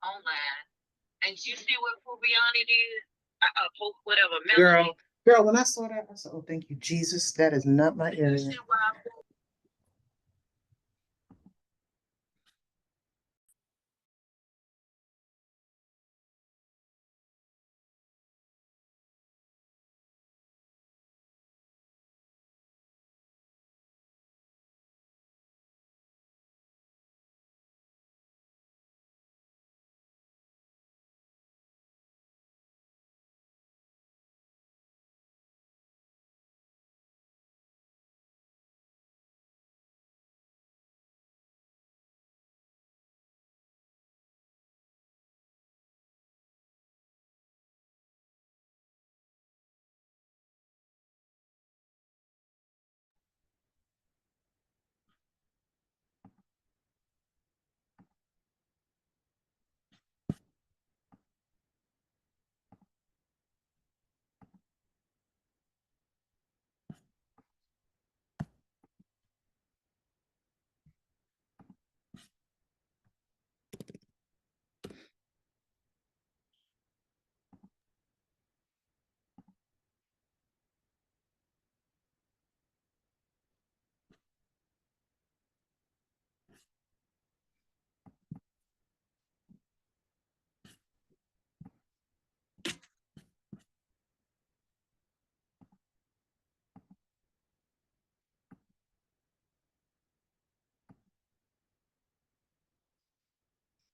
online. And you see what Pubiani did? Whatever. Girl, when I saw that, I said, oh, thank you, Jesus. That is not my area. You see why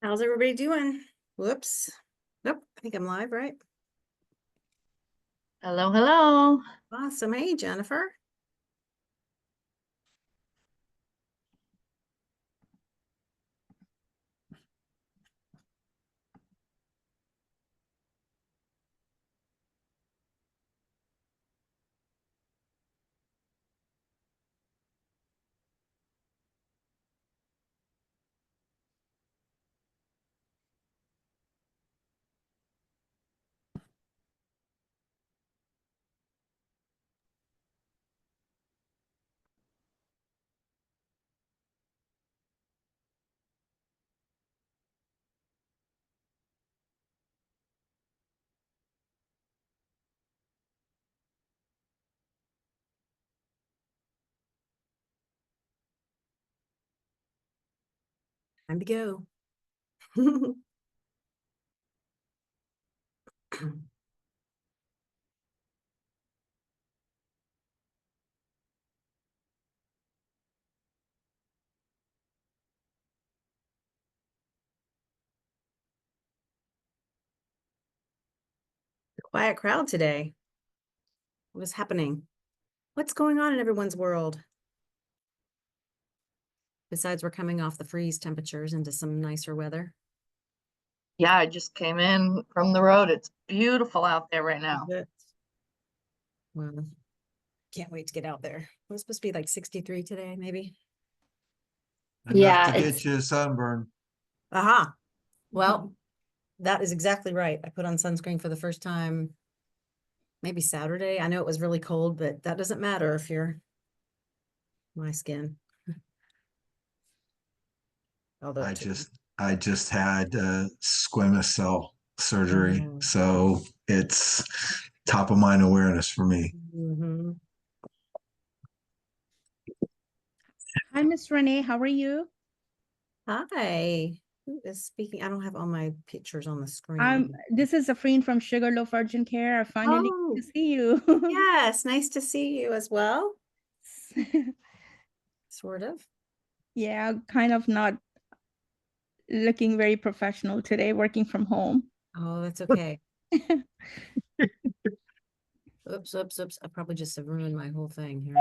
How's everybody doing? Whoops. Nope, I think I'm live, right? Hello, hello. Awesome. Hey, Jennifer. Time to go. Quiet crowd today. What is happening? What's going on in everyone's world? Besides, we're coming off the freeze temperatures into some nicer weather. Yeah, I just came in from the road. It's beautiful out there right now. Well, can't wait to get out there. It was supposed to be like 63 today, maybe. Enough to get you a sunburn. Aha. Well, that is exactly right. I put on sunscreen for the first time, maybe Saturday. I know it was really cold, but that doesn't matter if you're my skin. Although I just had squamous cell surgery, so it's top of mind awareness for me. Mm-hmm. Hi, Miss Renee. How are you? Hi. Who is speaking? I don't have all my pictures on the screen. This is a friend from Sugarloaf Urgent Care. I finally get to see you. Yes, nice to see you as well. Sort of. Yeah, kind of not looking very professional today, working from home. Oh, that's okay. Oops. I probably just have ruined my whole thing here.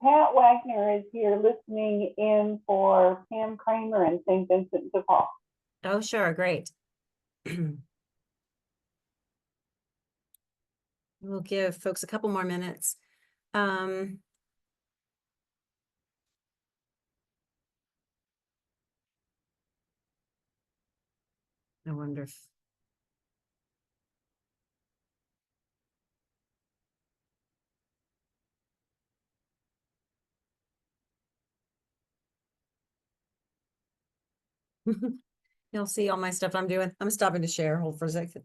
Pat Wagner is here listening in for Pam Kramer and St. Vincent de Paul. Oh, sure. Great. We'll give folks a couple more minutes. I wonder if You'll see all my stuff I'm doing. I'm stopping to share. Hold for a second.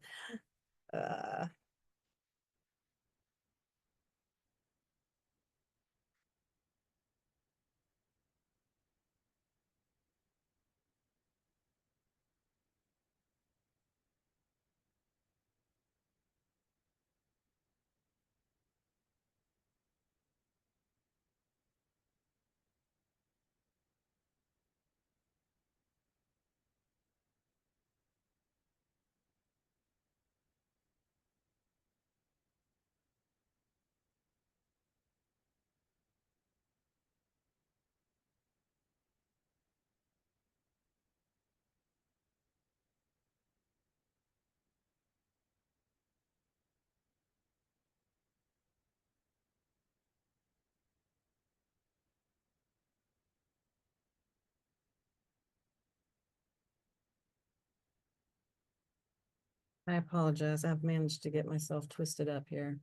I apologize. I've managed to get myself twisted up here.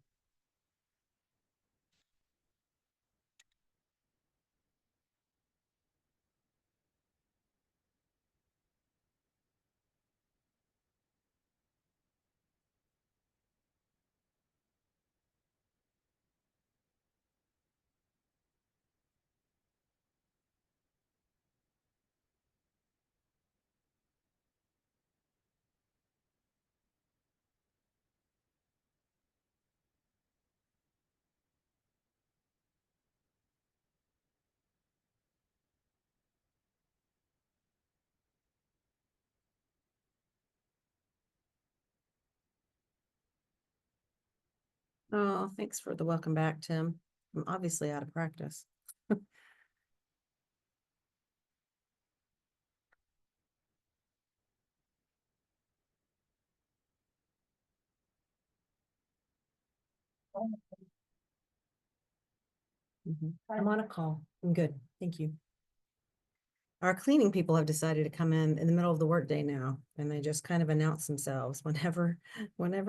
Oh, thanks for the welcome back, Tim. I'm obviously out of practice. I'm on a call. I'm good. Thank you. Our cleaning people have decided to come in the middle of the workday now, and they just kind of announce themselves whenever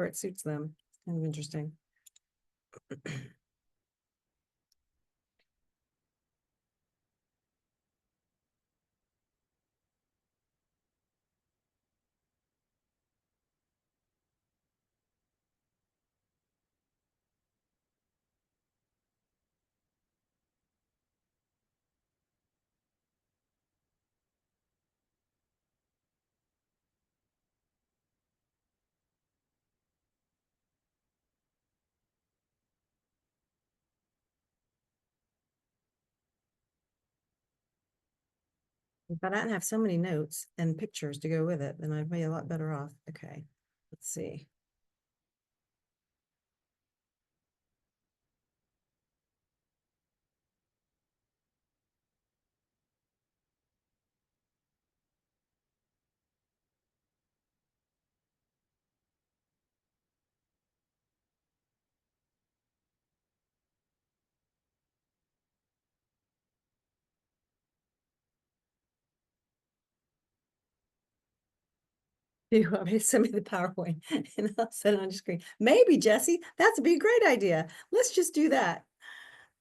it suits them. It's kind of interesting. If I didn't have so many notes and pictures to go with it, then I'd be a lot better off. Okay, let's see. You want me to send me the PowerPoint and I'll send it on your screen? Maybe, Jesse, that'd be a great idea. Let's just do that.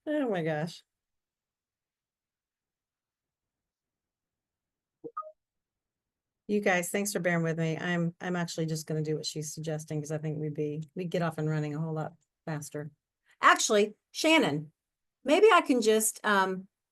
Oh my gosh. You guys, thanks for bearing with me. I'm actually just gonna do what she's suggesting because I think we'd get off and running a whole lot faster. Actually, Shannon, maybe I can just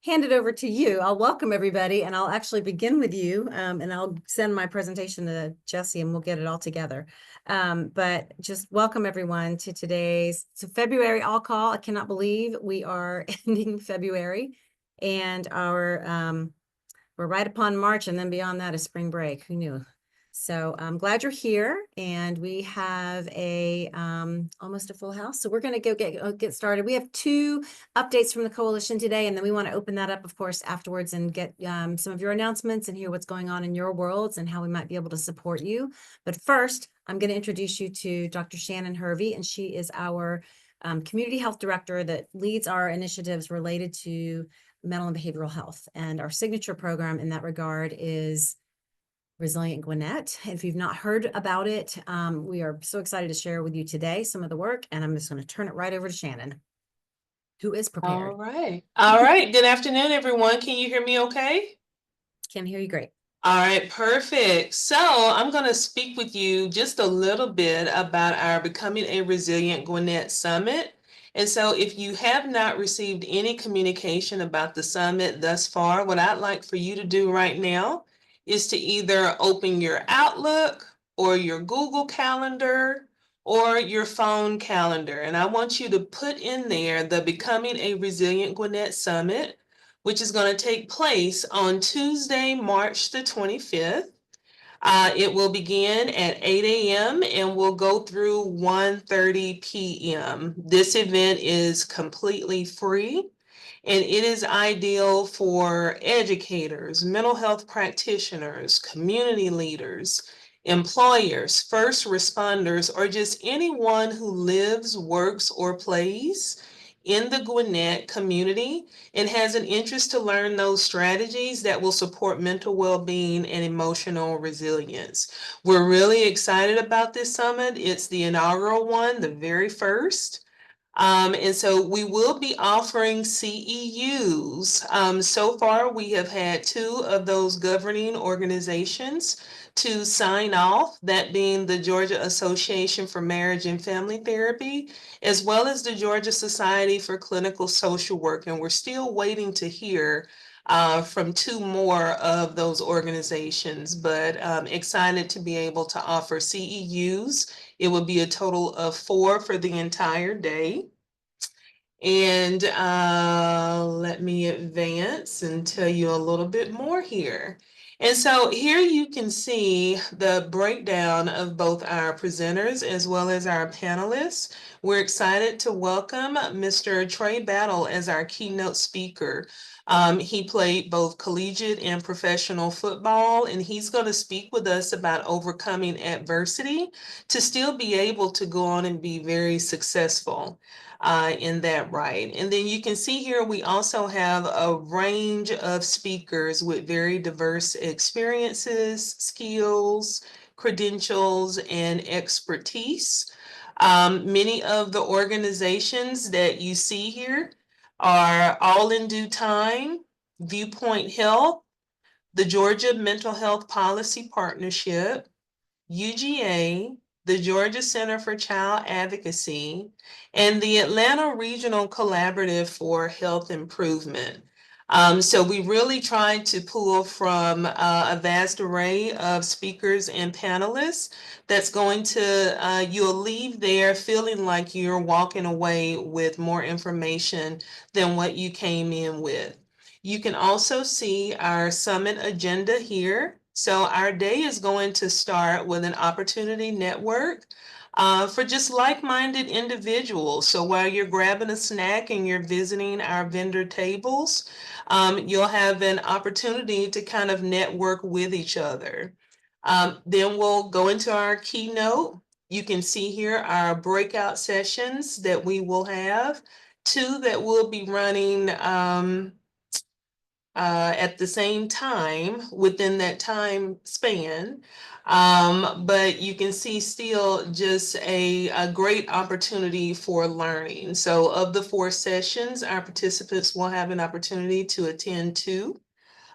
hand it over to you. I'll welcome everybody and I'll actually begin with you and I'll send my presentation to Jesse and we'll get it all together. But just welcome everyone to today's February all call. I cannot believe we are ending February and we're right upon March and then beyond that is spring break. Who knew? So I'm glad you're here and we have a almost a full house. So we're going to go get started. We have 2 updates from the coalition today, and then we want to open that up, of course, afterwards and get some of your announcements and hear what's going on in your worlds and how we might be able to support you. But first, I'm going to introduce you to Dr. Shannon Hervey, and she is our community health director that leads our initiatives related to mental and behavioral health. And our signature program in that regard is Resilient Gwinnett. If you've not heard about it, we are so excited to share with you today some of the work, and I'm just going to turn it right over to Shannon, who is prepared. All right. All right. Good afternoon, everyone. Can you hear me okay? Can hear you great. All right, perfect. So I'm going to speak with you just a little bit about our Becoming a Resilient Gwinnett Summit. And so if you have not received any communication about the summit thus far, what I'd like for you to do right now is to either open your Outlook or your Google Calendar or your phone calendar. And I want you to put in there the Becoming a Resilient Gwinnett Summit, which is going to take place on Tuesday, March the 25th. It will begin at 8 a.m. and will go through 1:30 p.m. This event is completely free, and it is ideal for educators, mental health practitioners, community leaders, employers, first responders, or just anyone who lives, works, or plays in the Gwinnett community and has an interest to learn those strategies that will support mental well-being and emotional resilience. We're really excited about this summit. It's the inaugural one, the very first. And so we will be offering CEUs. So far, we have had 2 of those governing organizations to sign off, that being the Georgia Association for Marriage and Family Therapy, as well as the Georgia Society for Clinical Social Work. And we're still waiting to hear from 2 more of those organizations, but excited to be able to offer CEUs. It would be a total of 4 for the entire day. And let me advance and tell you a little bit more here. And so here you can see the breakdown of both our presenters as well as our panelists. We're excited to welcome Mr. Trey Battle as our keynote speaker. He played both collegiate and professional football, and he's going to speak with us about overcoming adversity to still be able to go on and be very successful in that right. And then you can see here, we also have a range of speakers with very diverse experiences, skills, credentials, and expertise. Many of the organizations that you see here are All in Due Time, Viewpoint Health, the Georgia Mental Health Policy Partnership, UGA, the Georgia Center for Child Advocacy, and the Atlanta Regional Collaborative for Health Improvement. So we really tried to pull from a vast array of speakers and panelists that's going to, you'll leave there feeling like you're walking away with more information than what you came in with. You can also see our summit agenda here. So our day is going to start with an opportunity network for just like-minded individuals. So while you're grabbing a snack and you're visiting our vendor tables, you'll have an opportunity to kind of network with each other. Then we'll go into our keynote. You can see here our breakout sessions that we will have, 2 that will be running at the same time within that time span. But you can see still just a great opportunity for learning. So of the 4 sessions, our participants will have an opportunity to attend 2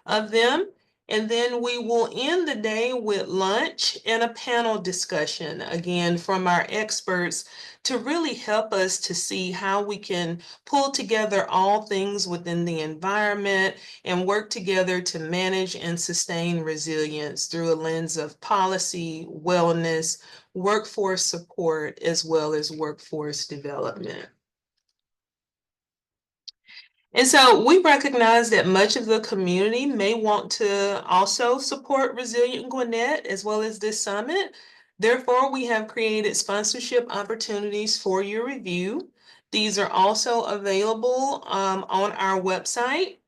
of them. And then we will end the day with lunch and a panel discussion, again, from our experts to really help us to see how we can pull together all things within the environment and work together to manage and sustain resilience through a lens of policy, wellness, workforce support, as well as workforce development. And so we recognize that much of the community may want to also support Resilient Gwinnett as well as this summit. Therefore, we have created sponsorship opportunities for your review. These are also available on our website.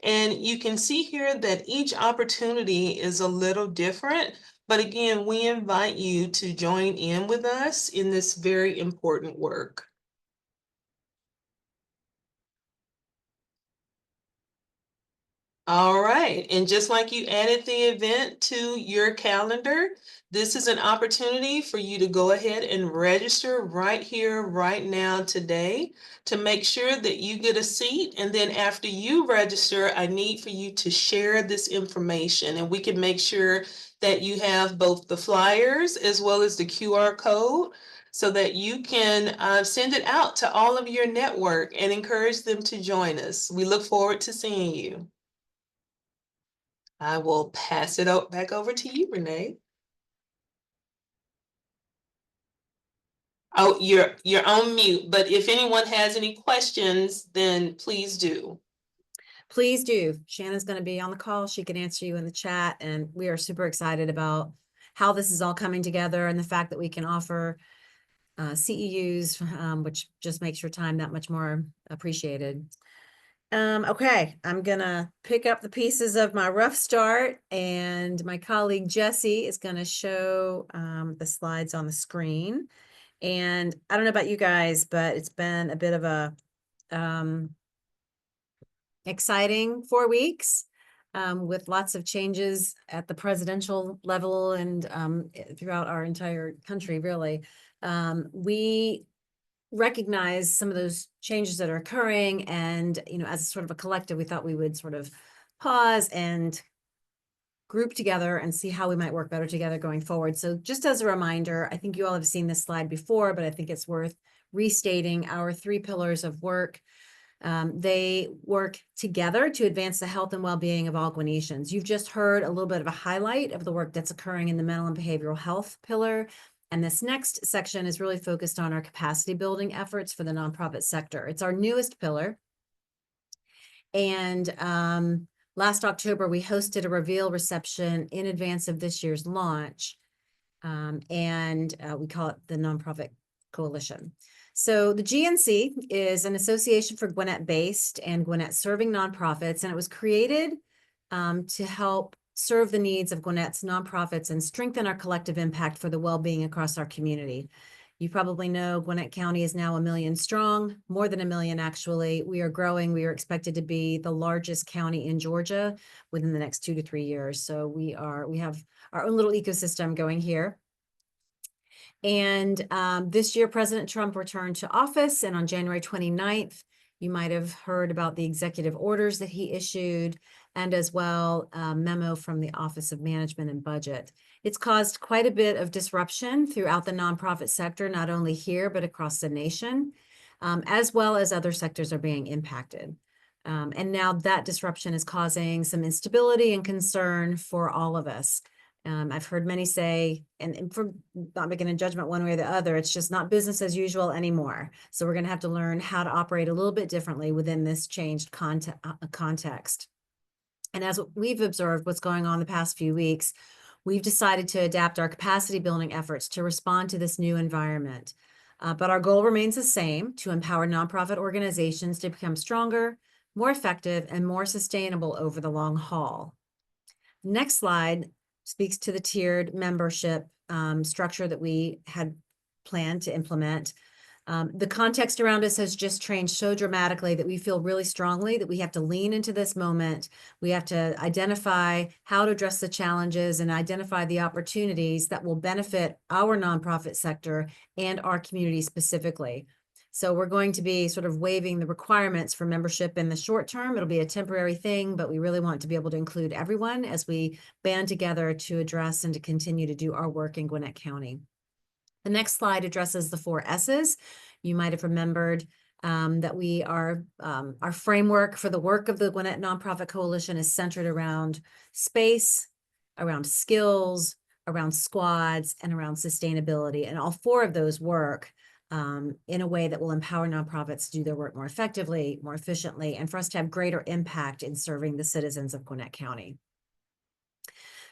And you can see here that each opportunity is a little different. But again, we invite you to join in with us in this very important work. All right, and just like you added the event to your calendar, this is an opportunity for you to go ahead and register right here, right now, today, to make sure that you get a seat. And then after you register, I need for you to share this information, and we can make sure that you have both the flyers as well as the QR code so that you can send it out to all of your network and encourage them to join us. We look forward to seeing you. I will pass it back over to you, Renee. Oh, you're on mute, but if anyone has any questions, then please do. Please do. Shannon's going to be on the call. She can answer you in the chat, and we are super excited about how this is all coming together and the fact that we can offer CEUs, which just makes your time that much more appreciated. Okay, I'm gonna pick up the pieces of my rough start, and my colleague Jessie is gonna show the slides on the screen. And I don't know about you guys, but it's been a bit of a exciting 4 weeks with lots of changes at the presidential level and throughout our entire country, really. We recognize some of those changes that are occurring, and as sort of a collective, we thought we would sort of pause and group together and see how we might work better together going forward. So just as a reminder, I think you all have seen this slide before, but I think it's worth restating our 3 pillars of work. They work together to advance the health and well-being of all Gwinnettians. You've just heard a little bit of a highlight of the work that's occurring in the mental and behavioral health pillar. And this next section is really focused on our capacity building efforts for the nonprofit sector. It's our newest pillar. And last October, we hosted a reveal reception in advance of this year's launch. We call it the Nonprofit Coalition. So the GNC is an association for Gwinnett-based and Gwinnett-serving nonprofits, and it was created to help serve the needs of Gwinnett's nonprofits and strengthen our collective impact for the well-being across our community. You probably know Gwinnett County is now 1 million strong, more than 1 million actually. We are growing. We are expected to be the largest county in Georgia within the next 2 to 3 years. So we have our own little ecosystem going here. And this year, President Trump returned to office, and on January 29th, you might have heard about the executive orders that he issued, and as well a memo from the Office of Management and Budget. It's caused quite a bit of disruption throughout the nonprofit sector, not only here, but across the nation, as well as other sectors are being impacted. And now that disruption is causing some instability and concern for all of us. I've heard many say, and for not making a judgment one way or the other, it's just not business as usual anymore. So we're going to have to learn how to operate a little bit differently within this changed context. And as we've observed what's going on the past few weeks, we've decided to adapt our capacity building efforts to respond to this new environment. But our goal remains the same: to empower nonprofit organizations to become stronger, more effective, and more sustainable over the long haul. Next slide speaks to the tiered membership structure that we had planned to implement. The context around us has just changed so dramatically that we feel really strongly that we have to lean into this moment. We have to identify how to address the challenges and identify the opportunities that will benefit our nonprofit sector and our community specifically. So we're going to be sort of waiving the requirements for membership in the short term. It'll be a temporary thing, but we really want to be able to include everyone as we band together to address and to continue to do our work in Gwinnett County. The next slide addresses the 4 S's. You might have remembered that our framework for the work of the Gwinnett Nonprofit Coalition is centered around space, around skills, around squads, and around sustainability. And all 4 of those work in a way that will empower nonprofits to do their work more effectively, more efficiently, and for us to have greater impact in serving the citizens of Gwinnett County.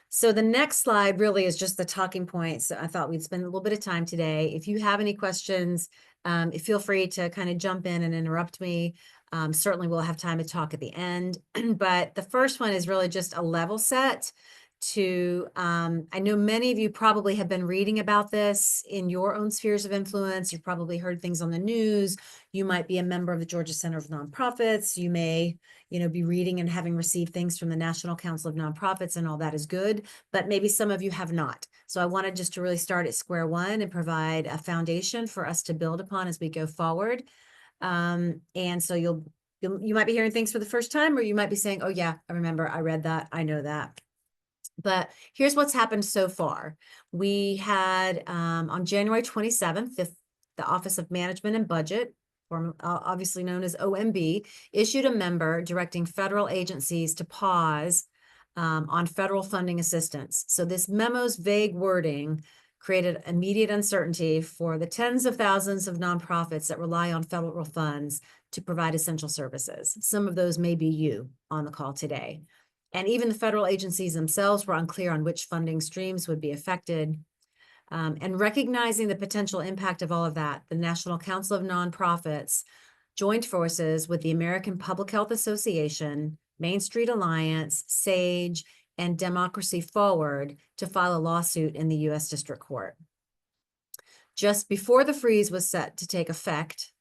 So the next slide really is just the talking points. I thought we'd spend a little bit of time today. If you have any questions, feel free to kind of jump in and interrupt me. Certainly we'll have time to talk at the end. But the first one is really just a level set to, I know many of you probably have been reading about this in your own spheres of influence. You've probably heard things on the news. You might be a member of the Georgia Center of Nonprofits. You may, be reading and having received things from the National Council of Nonprofits, and all that is good, but maybe some of you have not. So I wanted just to really start at square one and provide a foundation for us to build upon as we go forward. And so you might be hearing things for the first time, or you might be saying, oh yeah, I remember, I read that, I know that. But here's what's happened so far. We had on January 27th, the Office of Management and Budget, obviously known as OMB, issued a member directing federal agencies to pause on federal funding assistance. So this memo's vague wording created immediate uncertainty for the tens of thousands of nonprofits that rely on federal funds to provide essential services. Some of those may be you on the call today. And even the federal agencies themselves were unclear on which funding streams would be affected. And recognizing the potential impact of all of that, the National Council of Nonprofits joined forces with the American Public Health Association, Main Street Alliance, SAGE, and Democracy Forward to file a lawsuit in the U.S. District Court. Just before the freeze was set to take effect,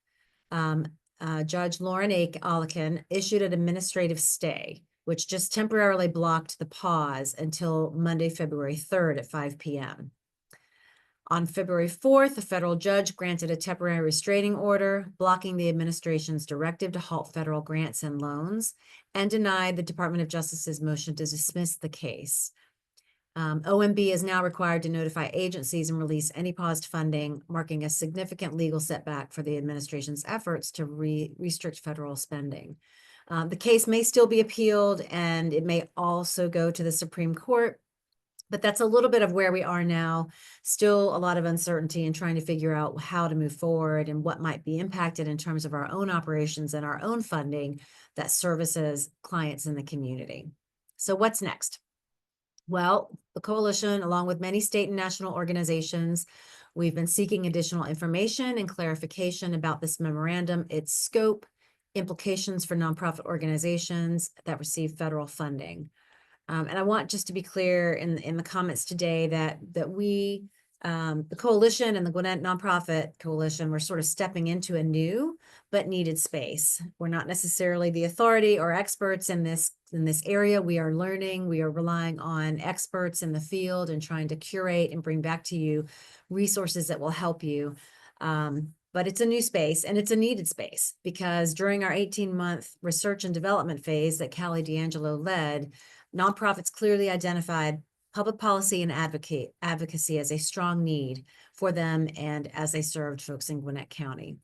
Judge Lauren Alekin issued an administrative stay, which just temporarily blocked the pause until Monday, February 3rd at 5 p.m. On February 4th, a federal judge granted a temporary restraining order, blocking the administration's directive to halt federal grants and loans, and denied the Department of Justice's motion to dismiss the case. OMB is now required to notify agencies and release any paused funding, marking a significant legal setback for the administration's efforts to restrict federal spending. The case may still be appealed, and it may also go to the Supreme Court, but that's a little bit of where we are now. Still a lot of uncertainty in trying to figure out how to move forward and what might be impacted in terms of our own operations and our own funding that services clients in the community. So what's next? Well, the coalition, along with many state and national organizations, we've been seeking additional information and clarification about this memorandum, its scope, implications for nonprofit organizations that receive federal funding. And I want just to be clear in the comments today that we, the coalition and the Gwinnett Nonprofit Coalition, we're sort of stepping into a new but needed space. We're not necessarily the authority or experts in this area. We are learning, we are relying on experts in the field and trying to curate and bring back to you resources that will help you. But it's a new space, and it's a needed space, because during our 18-month research and development phase that Callie D'Angelo led, nonprofits clearly identified public policy and advocacy as a strong need for them and as they served folks in Gwinnett County.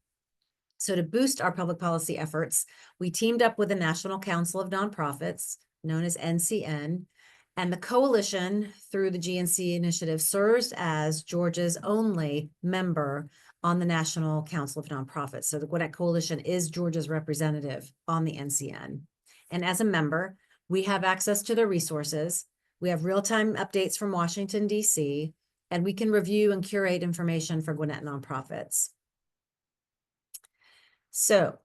So to boost our public policy efforts, we teamed up with the National Council of Nonprofits, known as NCN, and the coalition through the GNC initiative serves as Georgia's only member on the National Council of Nonprofits. So the Gwinnett Coalition is Georgia's representative on the NCN. And as a member, we have access to their resources. We have real-time updates from Washington, D.C., and we can review and curate information for Gwinnett nonprofits. So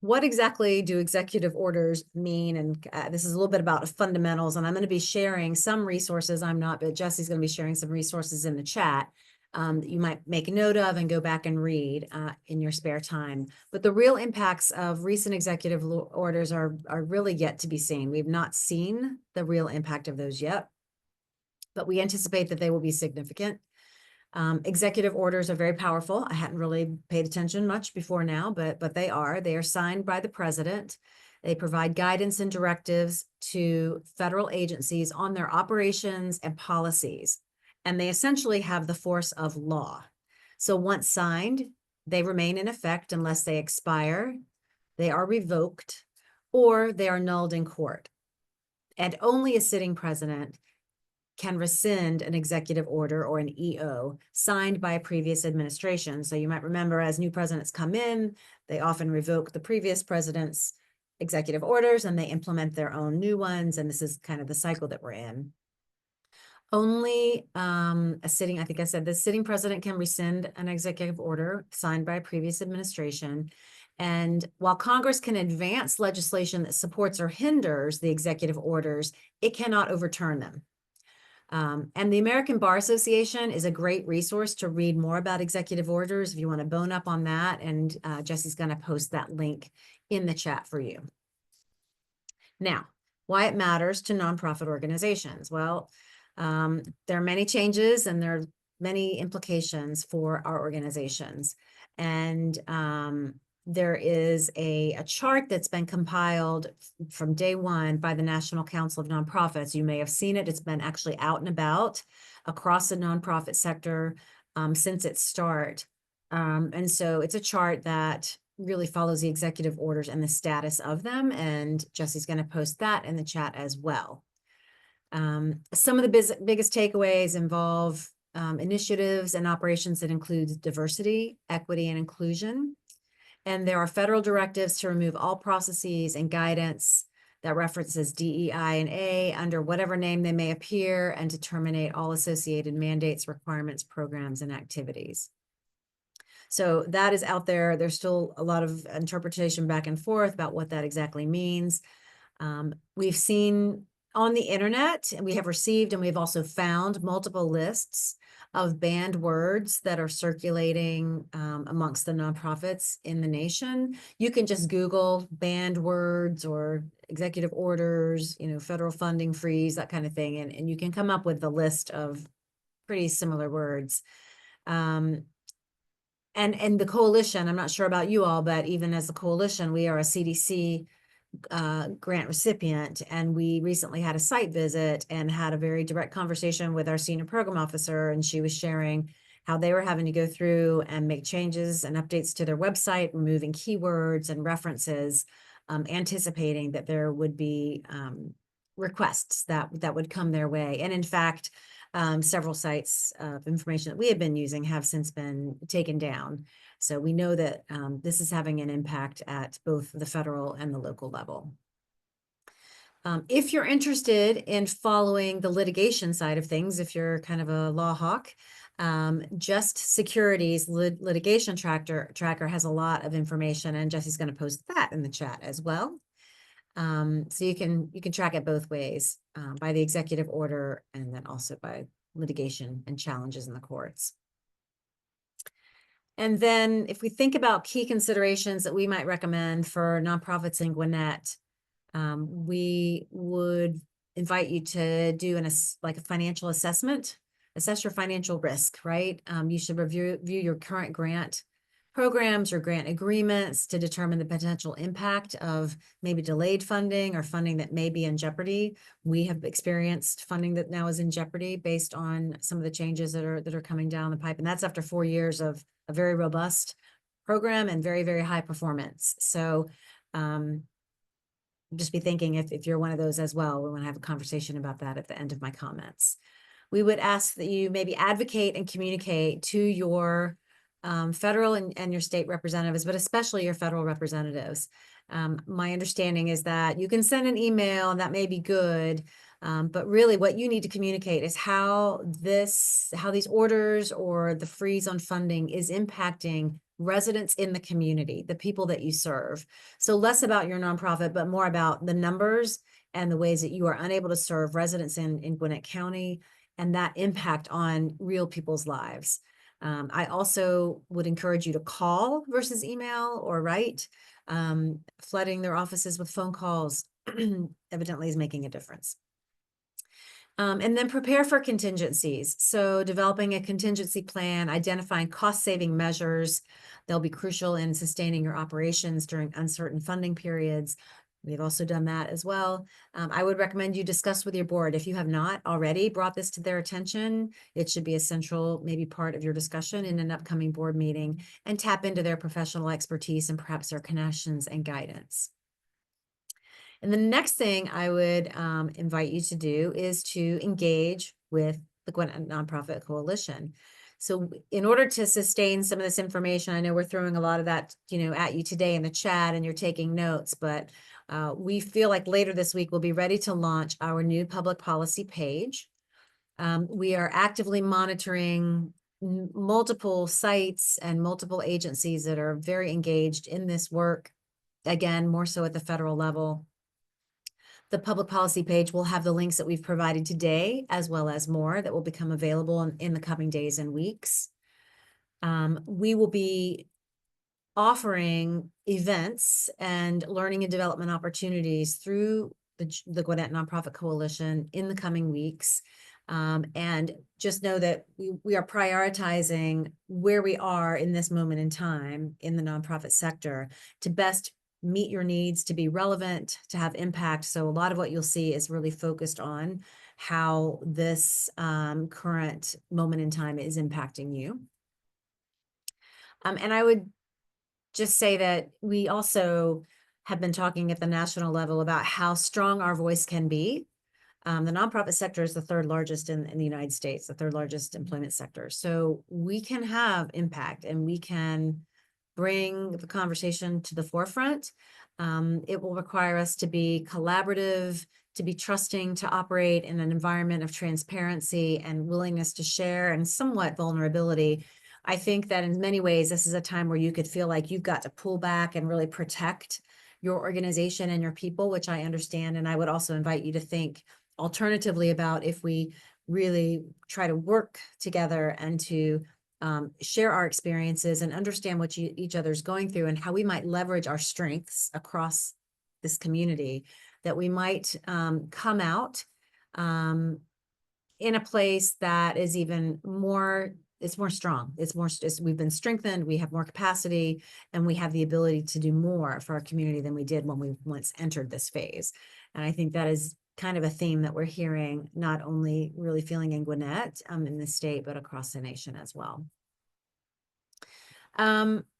what exactly do executive orders mean? And this is a little bit about fundamentals, and I'm going to be sharing some resources. I'm not, but Jesse's going to be sharing some resources in the chat that you might make a note of and go back and read in your spare time. But the real impacts of recent executive orders are really yet to be seen. We've not seen the real impact of those yet, but we anticipate that they will be significant. Executive orders are very powerful. I hadn't really paid attention much before now, but they are. They are signed by the president. They provide guidance and directives to federal agencies on their operations and policies, and they essentially have the force of law. So once signed, they remain in effect unless they expire, they are revoked, or they are annulled in court. And only a sitting president can rescind an executive order or an EO signed by a previous administration. So you might remember, as new presidents come in, they often revoke the previous president's executive orders and they implement their own new ones. And this is kind of the cycle that we're in. Only I think I said the sitting president can rescind an executive order signed by a previous administration. And while Congress can advance legislation that supports or hinders the executive orders, it cannot overturn them. And the American Bar Association is a great resource to read more about executive orders if you want to bone up on that. And Jesse's going to post that link in the chat for you. Now, why it matters to nonprofit organizations. Well, there are many changes and there are many implications for our organizations. And there is a chart that's been compiled from day one by the National Council of Nonprofits. You may have seen it. It's been actually out and about across the nonprofit sector since its start. And so it's a chart that really follows the executive orders and the status of them. And Jesse's going to post that in the chat as well. Some of the biggest takeaways involve initiatives and operations that include diversity, equity, and inclusion. And there are federal directives to remove all processes and guidance that references DEI and A under whatever name they may appear, and to terminate all associated mandates, requirements, programs, and activities. So that is out there. There's still a lot of interpretation back and forth about what that exactly means. We've seen on the internet, and we have received and we've also found multiple lists of banned words that are circulating amongst the nonprofits in the nation. You can just Google banned words or executive orders, federal funding freeze, that kind of thing. And you can come up with a list of pretty similar words. And the coalition, I'm not sure about you all, but even as a coalition, we are a CDC grant recipient, and we recently had a site visit and had a very direct conversation with our senior program officer, and she was sharing how they were having to go through and make changes and updates to their website, removing keywords and references, anticipating that there would be requests that would come their way. And in fact, several sites of information that we have been using have since been taken down. So we know that this is having an impact at both the federal and the local level. If you're interested in following the litigation side of things, if you're kind of a law hawk, Just Security's litigation tracker has a lot of information, and Jesse's going to post that in the chat as well. So you can track it both ways, by the executive order and then also by litigation and challenges in the courts. And then if we think about key considerations that we might recommend for nonprofits in Gwinnett, we would invite you to do a financial assessment, assess your financial risk, right? You should review your current grant programs or grant agreements to determine the potential impact of maybe delayed funding or funding that may be in jeopardy. We have experienced funding that now is in jeopardy based on some of the changes that are coming down the pipe. And that's after 4 years of a very robust program and very, very high performance. So just be thinking if you're one of those as well. We want to have a conversation about that at the end of my comments. We would ask that you maybe advocate and communicate to your federal and your state representatives, but especially your federal representatives. My understanding is that you can send an email and that may be good, but really what you need to communicate is how these orders or the freeze on funding is impacting residents in the community, the people that you serve. So less about your nonprofit, but more about the numbers and the ways that you are unable to serve residents in Gwinnett County and that impact on real people's lives. I also would encourage you to call versus email or write. Flooding their offices with phone calls evidently is making a difference. And then prepare for contingencies. So developing a contingency plan, identifying cost-saving measures. They'll be crucial in sustaining your operations during uncertain funding periods. We've also done that as well. I would recommend you discuss with your board. If you have not already brought this to their attention, it should be a central maybe part of your discussion in an upcoming board meeting, and tap into their professional expertise and perhaps their connections and guidance. And the next thing I would invite you to do is to engage with the Gwinnett Nonprofit Coalition. So in order to sustain some of this information, I know we're throwing a lot of that, at you today in the chat, and you're taking notes, but we feel like later this week we'll be ready to launch our new public policy page. We are actively monitoring multiple sites and multiple agencies that are very engaged in this work, again, more so at the federal level. the public policy page will have the links that we've provided today, as well as more that will become available in the coming days and weeks. We will be offering events and learning and development opportunities through the Gwinnett Nonprofit Coalition in the coming weeks. And just know that we are prioritizing where we are in this moment in time in the nonprofit sector to best meet your needs, to be relevant, to have impact. So a lot of what you'll see is really focused on how this current moment in time is impacting you. And I would just say that we also have been talking at the national level about how strong our voice can be. The nonprofit sector is the third largest in the United States, the third largest employment sector. So we can have impact and we can bring the conversation to the forefront. It will require us to be collaborative, to be trusting, to operate in an environment of transparency and willingness to share and somewhat vulnerability. I think that in many ways, this is a time where you could feel like you've got to pull back and really protect your organization and your people, which I understand. And I would also invite you to think alternatively about if we really try to work together and to share our experiences and understand what each other's going through and how we might leverage our strengths across this community, that we might come out in a place that is even more, it's more strong. We've been strengthened, we have more capacity, and we have the ability to do more for our community than we did when we once entered this phase. And I think that is kind of a theme that we're hearing, not only really feeling in Gwinnett, in the state, but across the nation as well.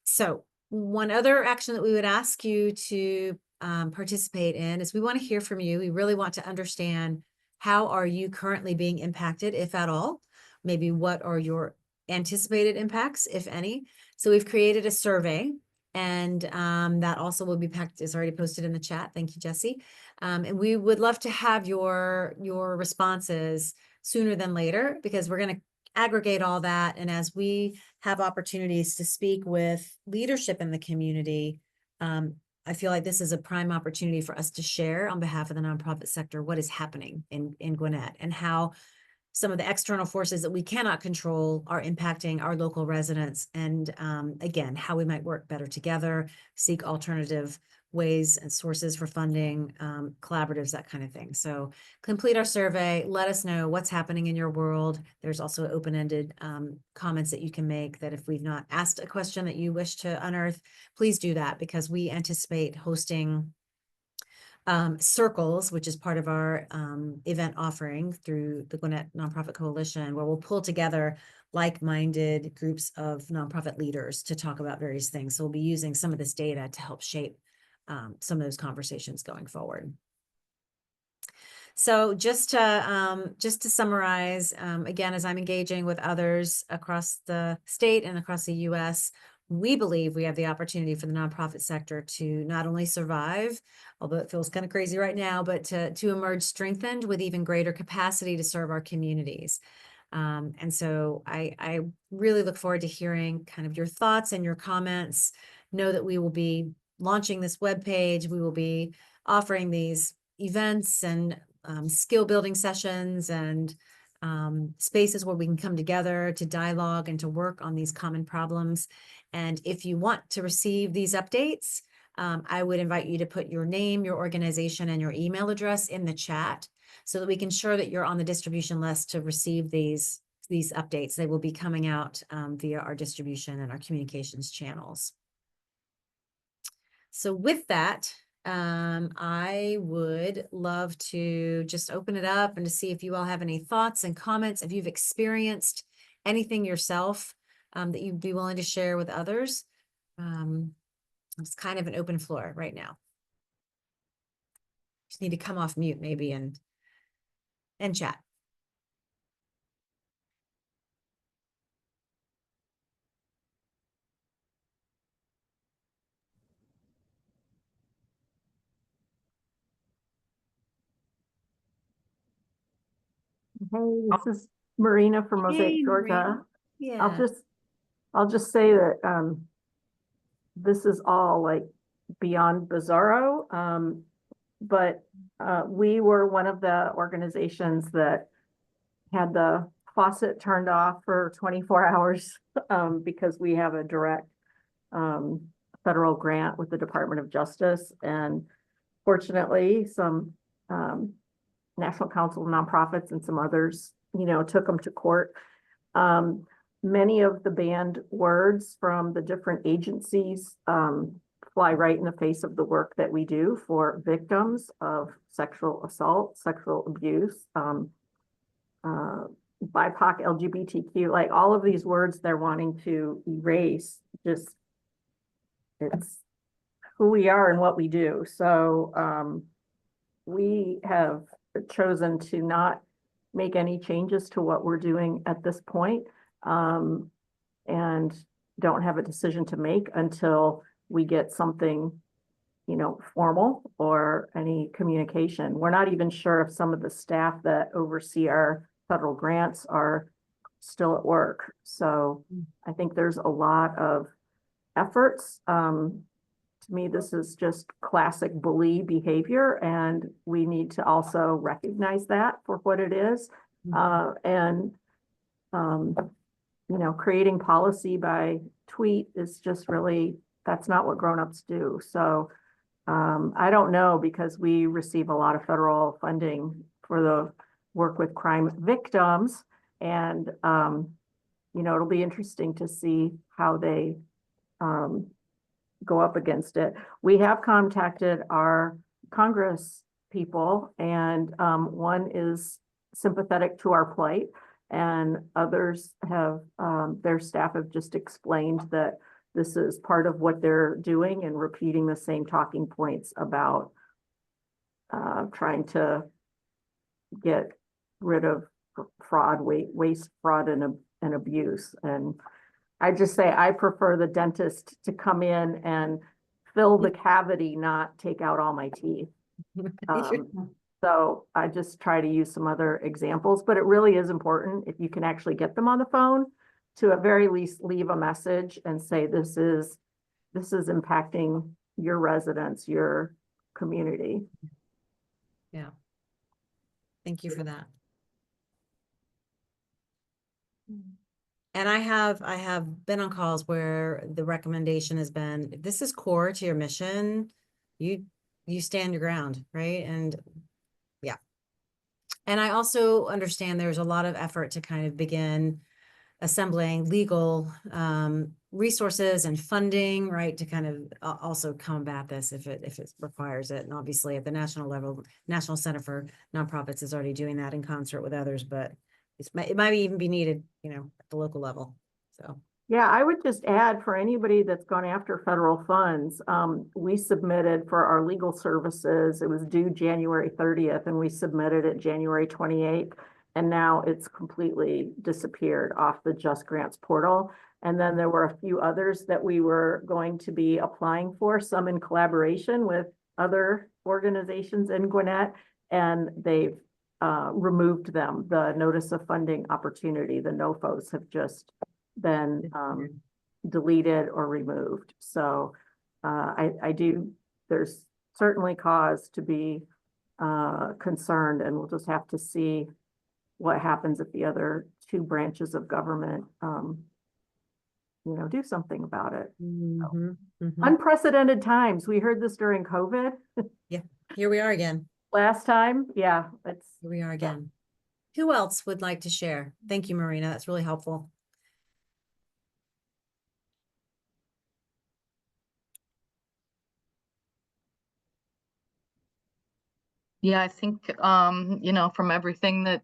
So one other action that we would ask you to participate in is we want to hear from you. We really want to understand, how are you currently being impacted, if at all? Maybe what are your anticipated impacts, if any? So we've created a survey, and that also will be is already posted in the chat. Thank you, Jesse. And we would love to have your responses sooner than later, because we're going to aggregate all that. And as we have opportunities to speak with leadership in the community, I feel like this is a prime opportunity for us to share on behalf of the nonprofit sector what is happening in Gwinnett and how some of the external forces that we cannot control are impacting our local residents. And again, how we might work better together, seek alternative ways and sources for funding, collaboratives, that kind of thing. So complete our survey, let us know what's happening in your world. There's also open-ended comments that you can make, that if we've not asked a question that you wish to unearth, please do that, because we anticipate hosting circles, which is part of our event offering through the Gwinnett Nonprofit Coalition, where we'll pull together like-minded groups of nonprofit leaders to talk about various things. So we'll be using some of this data to help shape some of those conversations going forward. So just to summarize, again, as I'm engaging with others across the state and across the U.S., we believe we have the opportunity for the nonprofit sector to not only survive, although it feels kind of crazy right now, but to emerge strengthened with even greater capacity to serve our communities. And so I really look forward to hearing kind of your thoughts and your comments. Know that we will be launching this webpage. We will be offering these events and skill building sessions and spaces where we can come together to dialogue and to work on these common problems. And if you want to receive these updates, I would invite you to put your name, your organization, and your email address in the chat so that we can ensure that you're on the distribution list to receive these updates. They will be coming out via our distribution and our communications channels. So with that, I would love to just open it up and to see if you all have any thoughts and comments, if you've experienced anything yourself that you'd be willing to share with others. It's kind of an open floor right now. Just need to come off mute maybe and chat. Hey, this is Marina from Mosaic, Hey, Georgia. Marina. Yeah. I'll just say that this is all like beyond bizarro. But we were one of the organizations that had the faucet turned off for 24 hours because we have a direct federal grant with the Department of Justice. And fortunately, some National Council of Nonprofits and some others, took them to court. Many of the banned words from the different agencies fly right in the face of the work that we do for victims of sexual assault, sexual abuse, BIPOC, LGBTQ, like all of these words they're wanting to erase, just it's who we are and what we do. So we have chosen to not make any changes to what we're doing at this point, and don't have a decision to make until we get something, formal or any communication. We're not even sure if some of the staff that oversee our federal grants are still at work. So I think there's a lot of efforts. To me, this is just classic bully behavior, and we need to also recognize that for what it is. Creating policy by tweet is just really, that's not what grownups do. So I don't know, because we receive a lot of federal funding for the work with crime victims, and it'll be interesting to see how they go up against it. We have contacted our Congress people, and one is sympathetic to our plight, and others have, their staff have just explained that this is part of what they're doing and repeating the same talking points about trying to get rid of fraud, waste, fraud, and abuse. And I just say, I prefer the dentist to come in and fill the cavity, not take out all my teeth. So I just try to use some other examples, but it really is important, if you can actually get them on the phone, to at very least leave a message and say, this is impacting your residents, your community. Yeah. Thank you for that. And I have been on calls where the recommendation has been, if this is core to your mission, you stand your ground, right? And yeah. And I also understand there's a lot of effort to kind of begin assembling legal resources and funding, right, to kind of also combat this if it requires it. And obviously at the national level, National Center for Nonprofits is already doing that in concert with others, but it might even be needed, at the local level. So yeah, I would just add, for anybody that's gone after federal funds, we submitted for our legal services. It was due January 30th, and we submitted it January 28th. And now it's completely disappeared off the Just Grants portal. And then there were a few others that we were going to be applying for, some in collaboration with other organizations in Gwinnett, and they've removed them. The notice of funding opportunity, the NOFOs, have just been deleted or removed. So there's certainly cause to be concerned, and we'll just have to see what happens if the other two branches of government, do something about it. Unprecedented times. We heard this during COVID. Yeah, here we are again. Last time, yeah, Here we are again. Who else would like to share? Thank you, Marina. That's really helpful. Yeah, I think, from everything that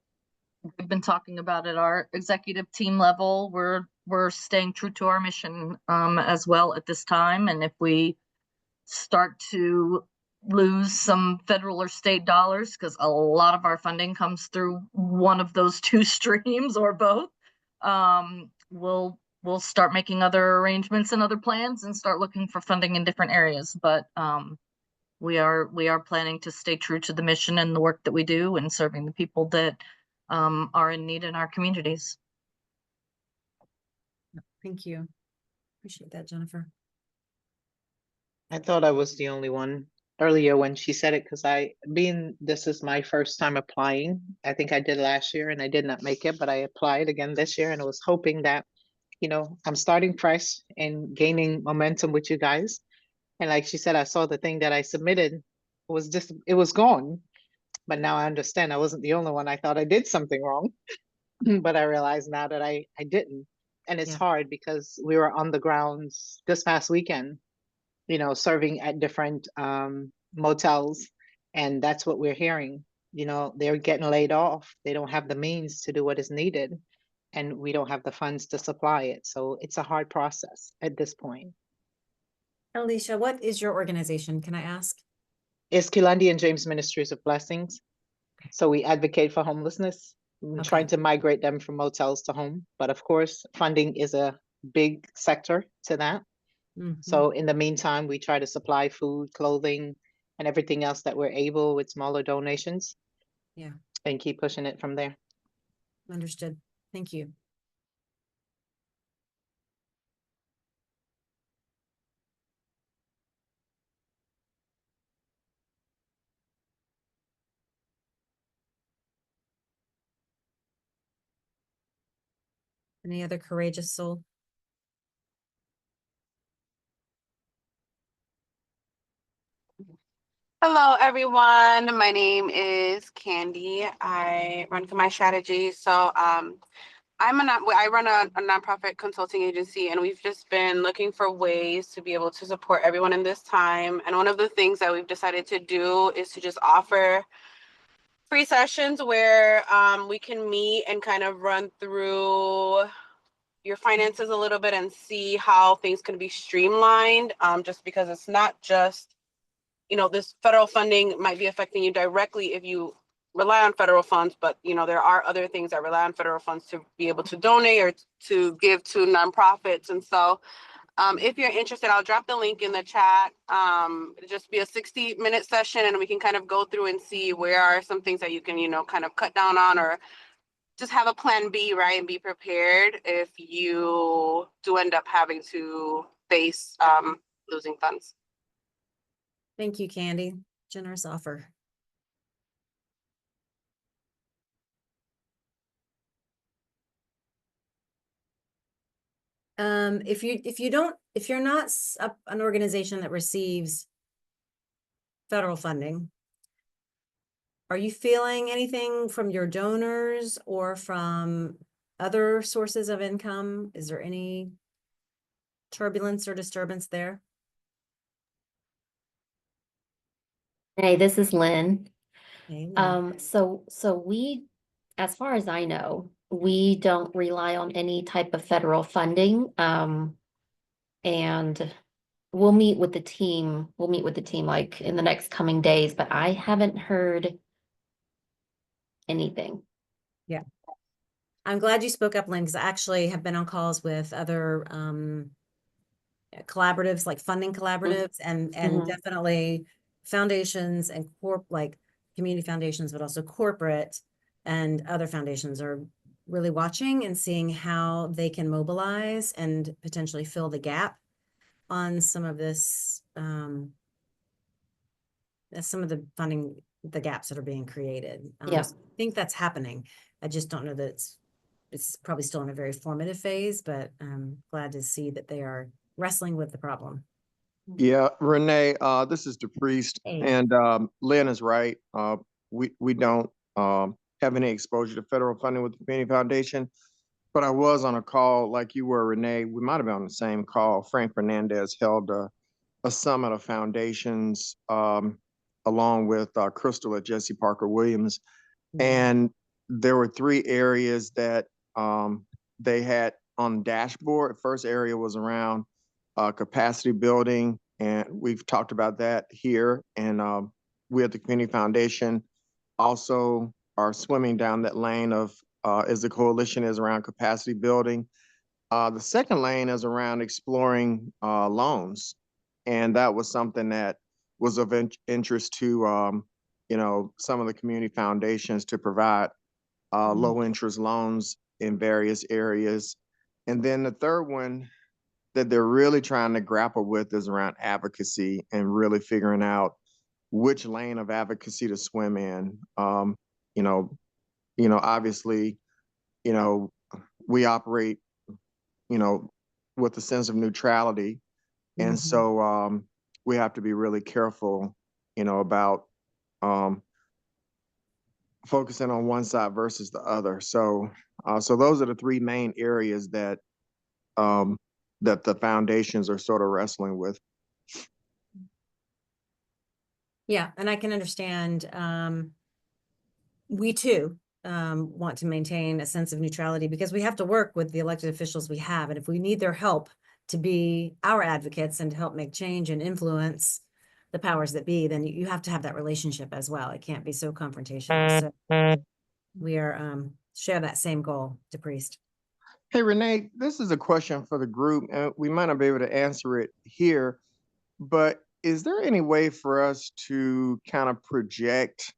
we've been talking about at our executive team level, we're staying true to our mission as well at this time. And if we start to lose some federal or state dollars, because a lot of our funding comes through one of those two streams or both, we'll start making other arrangements and other plans and start looking for funding in different areas. But we are planning to stay true to the mission and the work that we do and serving the people that are in need in our communities. Thank you. Appreciate that, Jennifer. I thought I was the only one earlier when she said it, because this is my first time applying. I think I did last year and I did not make it, but I applied again this year and I was hoping that, I'm starting fresh and gaining momentum with you guys. And like she said, I saw the thing that I submitted it was gone. But now I understand I wasn't the only one. I thought I did something wrong, but I realize now that I didn't. And it's Yeah. hard because we were on the grounds this past weekend, serving at different motels. And that's what we're hearing. They're getting laid off. They don't have the means to do what is needed. And we don't have the funds to supply it. So it's a hard process at this point. Alicia, what is your organization? Can I ask? It's Kilandi and James Ministries of Blessings. So we advocate for homelessness, trying to migrate them from motels to home. But of course, funding is a big sector to that. So in the meantime, we try to supply food, clothing, and everything else that we're able with smaller donations. Yeah. And keep pushing it from there. Understood. Thank you. Any other courageous soul? Hello, everyone. My name is Candy. I run Combined Strategy. So I run a nonprofit consulting agency, and we've just been looking for ways to be able to support everyone in this time. And one of the things that we've decided to do is to just offer free sessions where we can meet and kind of run through your finances a little bit and see how things can be streamlined, just because it's not just, this federal funding might be affecting you directly if you rely on federal funds, but there are other things that rely on federal funds to be able to donate or to give to nonprofits. And so if you're interested, I'll drop the link in the chat. It'll just be a 60-minute session, and we can kind of go through and see where are some things that you can, kind of cut down on, or just have a plan B, right? And be prepared if you do end up having to face losing funds. Thank you, Candy. Generous offer. If you're not an organization that receives federal funding, are you feeling anything from your donors or from other sources of income? Is there any turbulence or disturbance there? Hey, this is Lynn. Hey, Lynn. So we, as far as I know, we don't rely on any type of federal funding. And we'll meet with the team. We'll meet with the team like in the next coming days, but I haven't heard anything. Yeah. I'm glad you spoke up, Lynn, because I actually have been on calls with other collaboratives, like funding collaboratives, and definitely foundations and like community foundations, but also corporate and other foundations are really watching and seeing how they can mobilize and potentially fill the gap on some of this, some of the funding, the gaps that are being created. Yeah. So I think that's happening. I just don't know that it's probably still in a very formative phase, but I'm glad to see that they are wrestling with the problem. Yeah, Renee, this is the priest, and Lynn is right. We don't have any exposure to federal funding with the Community Foundation, but I was on a call like you were, Renee. We might have been on the same call. Frank Fernandez held a summit of foundations along with Crystal at Jesse Parker Williams, and there were 3 areas that they had on the dashboard. First area was around capacity building, and we've talked about that here. And we at the Community Foundation also are swimming down that lane of, as the coalition is around capacity building. The second lane is around exploring loans. And that was something that was of interest to, some of the community foundations to provide low interest loans in various areas. And then the third one that they're really trying to grapple with is around advocacy and really figuring out which lane of advocacy to swim in. Obviously, we operate, with a sense of neutrality. And so we have to be really careful, about focusing on one side versus the other. So those are the three main areas that that the foundations are sort of wrestling with. Yeah, and I can understand, we too want to maintain a sense of neutrality because we have to work with the elected officials we have. And if we need their help to be our advocates and to help make change and influence the powers that be, then you have to have that relationship as well. It can't be so confrontational. So we are share that same goal, DePriest. Hey, Renee, this is a question for the group, and we might not be able to answer it here, but is there any way for us to kind of project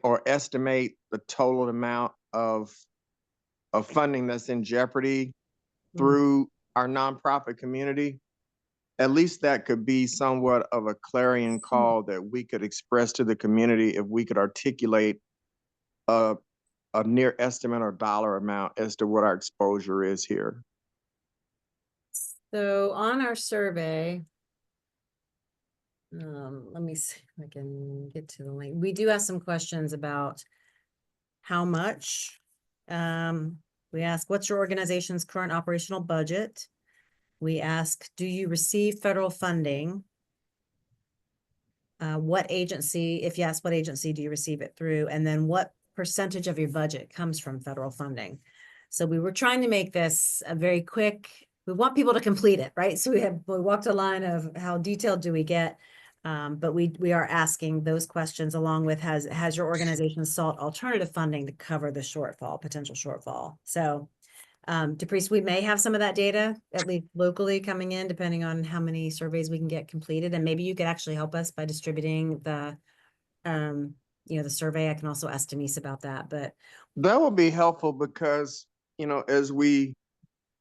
or estimate the total amount of funding that's in jeopardy through our nonprofit community? At least that could be somewhat of a clarion call that we could express to the community if we could articulate a near estimate or dollar amount as to what our exposure is here. So on our survey, let me see if I can get to the link. We do ask some questions about how much. We ask, what's your organization's current operational budget? We ask, do you receive federal funding? What agency, if you ask what agency do you receive it through? And then what percentage of your budget comes from federal funding? So we were trying to make this a very quick, we want people to complete it, right? So we walked a line of how detailed do we get? But we are asking those questions along with, has your organization sought alternative funding to cover the shortfall, potential shortfall? So DePriest, we may have some of that data, at least locally coming in, depending on how many surveys we can get completed. And maybe you could actually help us by distributing the, the survey. I can also ask Denise about that, but. That would be helpful because, as we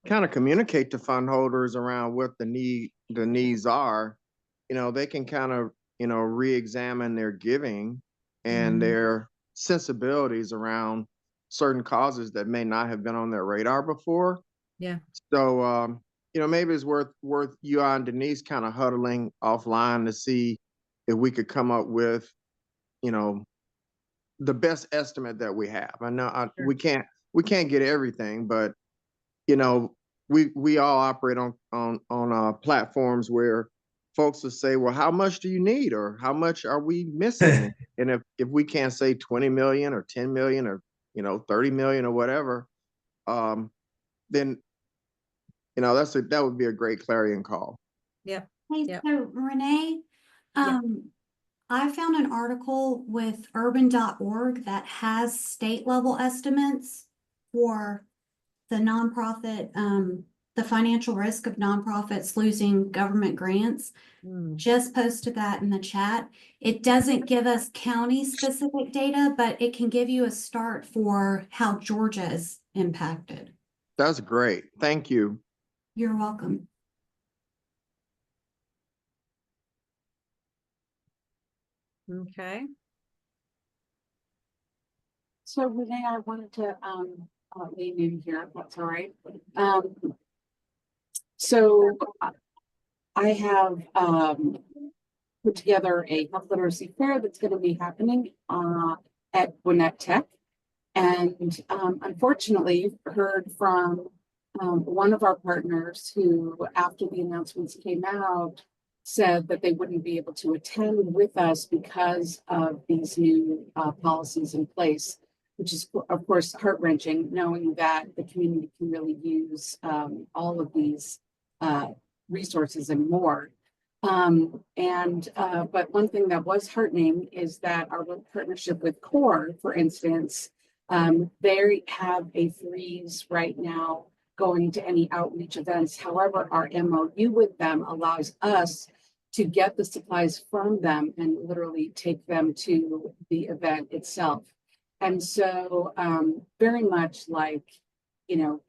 kind of communicate to fund holders around what the needs are, they can kind of, re-examine their giving and their sensibilities around certain causes that may not have been on their radar before. Yeah. So, maybe it's worth you and Denise kind of huddling offline to see if we could come up with, the best estimate that we have. I know we can't get everything, but, we all operate on platforms where folks will say, well, how much do you need? Or how much are we missing? And if we can't say 20 million or 10 million or, 30 million or whatever, then, that would be a great clarion call. Yep. Hey, Yep. so Renee, I found an article with urban.org that has state level estimates for the nonprofit, the financial risk of nonprofits losing government grants. Just posted that in the chat. It doesn't give us county specific data, but it can give you a start for how Georgia is impacted. That's great. Thank you. You're welcome. Okay. So Renee, I wanted to lean in here, if that's all right. So I have put together a health literacy fair that's going to be happening at Gwinnett Tech. And unfortunately, you've heard from one of our partners who, after the announcements came out, said that they wouldn't be able to attend with us because of these new policies in place, which is, of course, heart-wrenching, knowing that the community can really use all of these resources and more. But one thing that was heartening is that our partnership with CORE, for instance, they have a freeze right now going to any outreach events. However, our MOU with them allows us to get the supplies from them and literally take them to the event itself. And so very much like,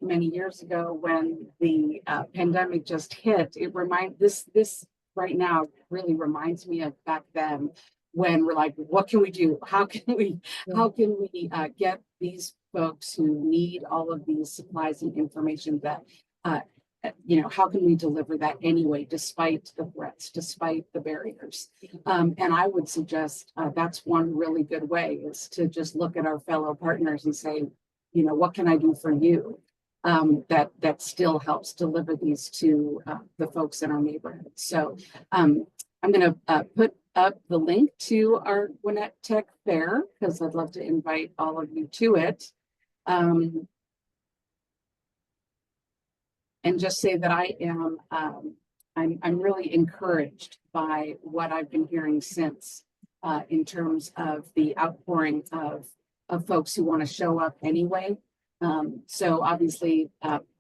many years ago when the pandemic just hit, this right now really reminds me of back then when we're like, what can we do? How can we get these folks who need all of these supplies and information that, how can we deliver that anyway, despite the threats, despite the barriers? And I would suggest that's one really good way, is to just look at our fellow partners and say, what can I do for you? That still helps deliver these to the folks in our neighborhood. So I'm going to put up the link to our Gwinnett Tech Fair, because I'd love to invite all of you to it. And just say that I am, I'm really encouraged by what I've been hearing since, in terms of the outpouring of folks who want to show up anyway. So obviously,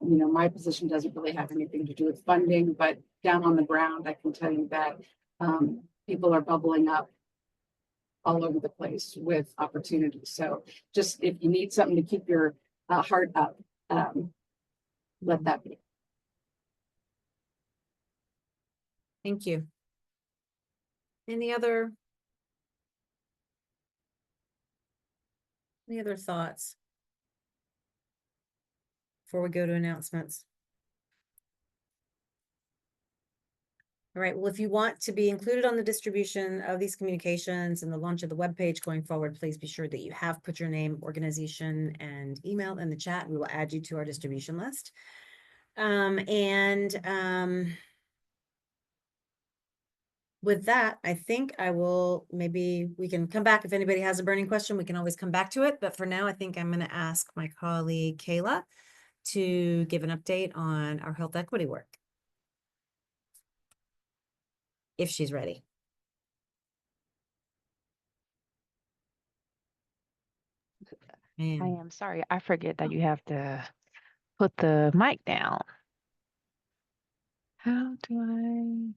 my position doesn't really have anything to do with funding, but down on the ground, I can tell you that people are bubbling up all over the place with opportunities. So just if you need something to keep your heart up, let that be. Thank you. Any other thoughts before we go to announcements? All right, well, if you want to be included on the distribution of these communications and the launch of the webpage going forward, please be sure that you have put your name, organization, and email in the chat. We will add you to our distribution list. With that, I think maybe we can come back. If anybody has a burning question, we can always come back to it. But for now, I think I'm going to ask my colleague, Kayla, to give an update on our health equity work, if she's ready. I am sorry. I forget that you have to put the mic down. How do I?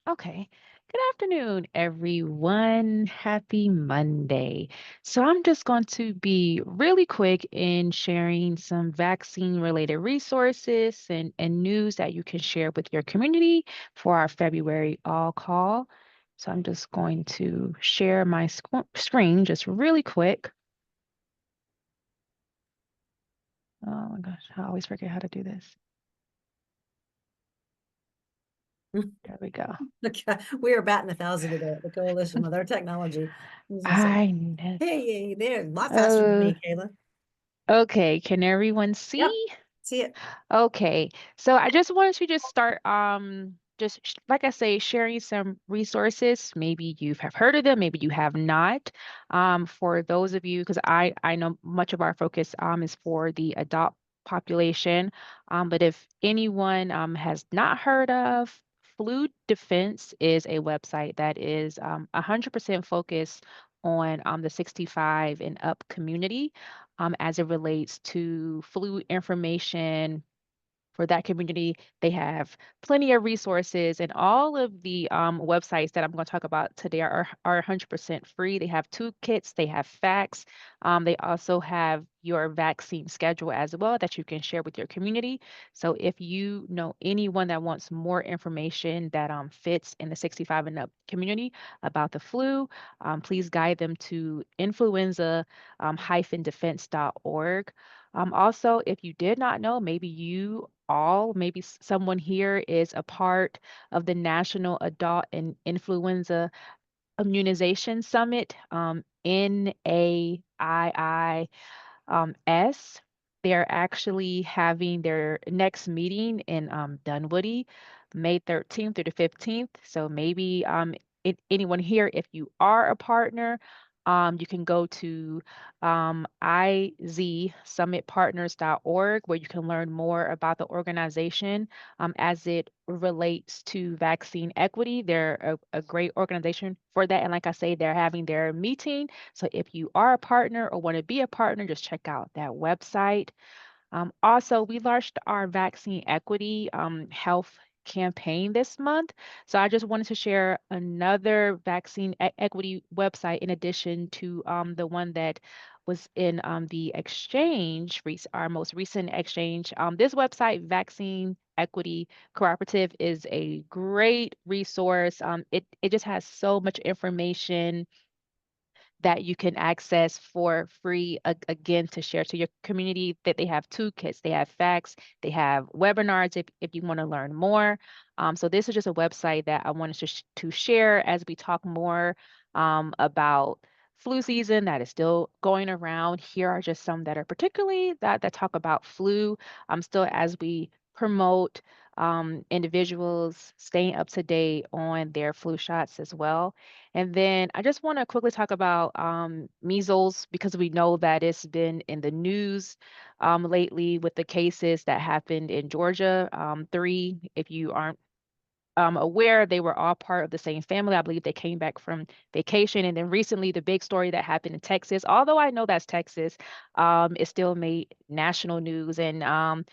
Okay. Good afternoon, everyone. Happy Monday. So I'm just going to be really quick in sharing some vaccine-related resources and news that you can share with your community for our February all call. So I'm just going to share my screen just really quick. Oh my gosh, I always forget how to do this. There we go. Okay. We are batting 1,000 today at the coalition with our technology. I know. Hey, they're a lot faster than me, Kayla. Okay, can everyone see? Yep, see it. Okay, so I just wanted to start like I say, sharing some resources. Maybe you have heard of them, maybe you have not. For those of you, because I know much of our focus is for the adult population. But if anyone has not heard of, Flu Defense is a website that is 100% focused on the 65 and up community as it relates to flu information. For that community, they have plenty of resources, and all of the websites that I'm going to talk about today are 100% free. They have toolkits, they have facts. They also have your vaccine schedule as well that you can share with your community. So if you know anyone that wants more information that fits in the 65 and up community about the flu, please guide them to influenza-defense.org. Also, if you did not know, maybe someone here is a part of the National Adult and Influenza Immunization Summit, NAIIS. They're actually having their next meeting in Dunwoody, May 13th through the 15th. So maybe anyone here, if you are a partner, you can go to izsummitpartners.org, where you can learn more about the organization as it relates to vaccine equity. They're a great organization for that. And like I say, they're having their meeting. So if you are a partner or want to be a partner, just check out that website. Also, we launched our vaccine equity health campaign this month. So I just wanted to share another vaccine equity website in addition to the one that was in the exchange, our most recent exchange. This website, Vaccine Equity Cooperative, is a great resource. It just has so much information that you can access for free, again, to share to your community. That they have toolkits, they have facts, they have webinars if you want to learn more. So this is just a website that I wanted to share as we talk more about flu season that is still going around. Here are just some that are particularly that talk about flu. Still, as we promote individuals staying up to date on their flu shots as well. And then I just want to quickly talk about measles, because we know that it's been in the news lately with the cases that happened in Georgia. 3, if you aren't aware, they were all part of the same family. I believe they came back from vacation. And then recently, the big story that happened in Texas, although I know that's Texas, it still made national news. And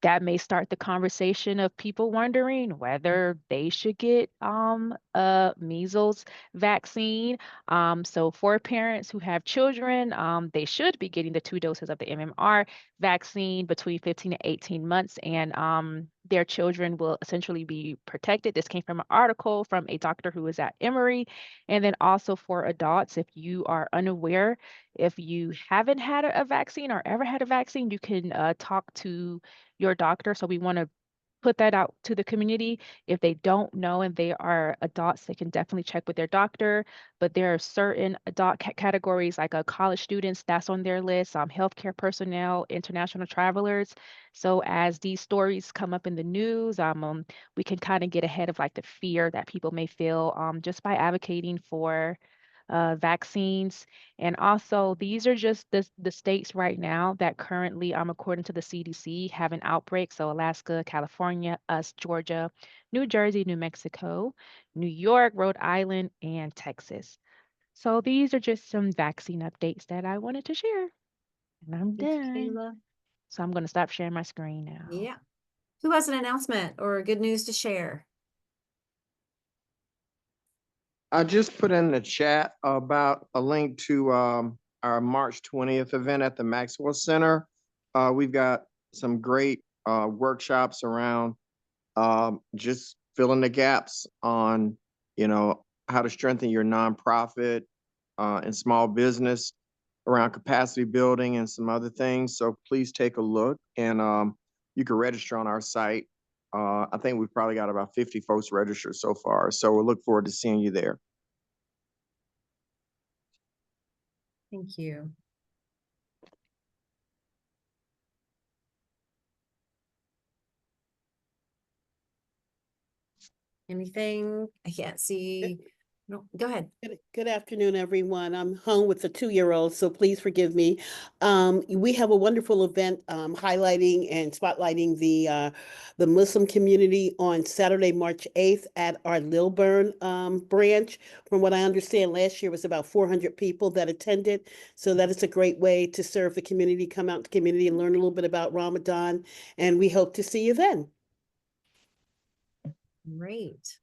that may start the conversation of people wondering whether they should get a measles vaccine. So for parents who have children, they should be getting the 2 doses of the MMR vaccine between 15 to 18 months, and their children will essentially be protected. This came from an article from a doctor who was at Emory. And then also for adults, if you are unaware, if you haven't had a vaccine or ever had a vaccine, you can talk to your doctor. So we want to put that out to the community. If they don't know and they are adults, they can definitely check with their doctor. But there are certain adult categories like college students that's on their list, healthcare personnel, international travelers. So as these stories come up in the news, we can kind of get ahead of like the fear that people may feel just by advocating for vaccines. And also, these are just the states right now that currently, according to the CDC, have an outbreak. So Alaska, California, us, Georgia, New Jersey, New Mexico, New York, Rhode Island, and Texas. So these are just some vaccine updates that I wanted to share. And I'm Thank you, done. Kayla. So I'm going to stop sharing my screen now. Yeah. Who has an announcement or good news to share? I just put in the chat about a link to our March 20th event at the Maxwell Center. We've got some great workshops around just filling the gaps on, how to strengthen your nonprofit and small business around capacity building and some other things. So please take a look, and you can register on our site. I think we've probably got about 50 folks registered so far. So we'll look forward to seeing you there. Thank you. Anything? I can't see. No, go ahead. Good afternoon, everyone. I'm home with a 2-year-old, so please forgive me. We have a wonderful event highlighting and spotlighting the Muslim community on Saturday, March 8th at our Lilburn branch. From what I understand, last year was about 400 people that attended. So that is a great way to serve the community, come out to the community and learn a little bit about Ramadan. And we hope to see you then. Great.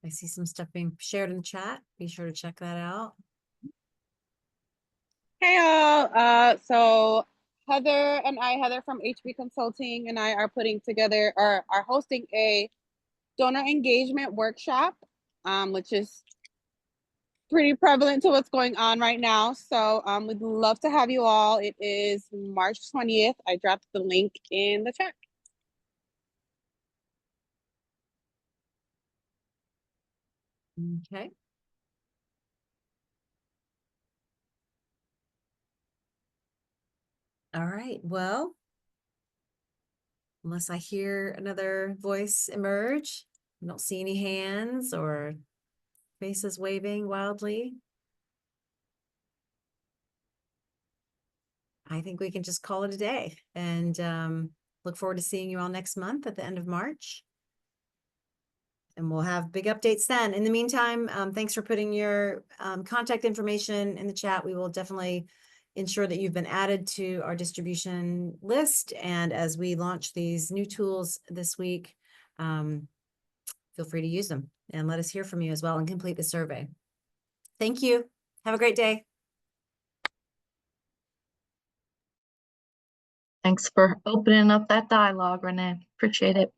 I see some stuff being shared in the chat. Be sure to check that out. Hey all, so Heather from HB Consulting and I are putting together are hosting a donor engagement workshop, which is pretty prevalent to what's going on right now. So we'd love to have you all. It is March 20th. I dropped the link in the chat. Okay. All right. Well, unless I hear another voice emerge, I don't see any hands or faces waving wildly. I think we can just call it a day and look forward to seeing you all next month at the end of March. And we'll have big updates then. In the meantime, thanks for putting your contact information in the chat. We will definitely ensure that you've been added to our distribution list. And as we launch these new tools this week, feel free to use them and let us hear from you as well and complete the survey. Thank you. Have a great day. Thanks for opening up that dialogue, Renee. Appreciate it.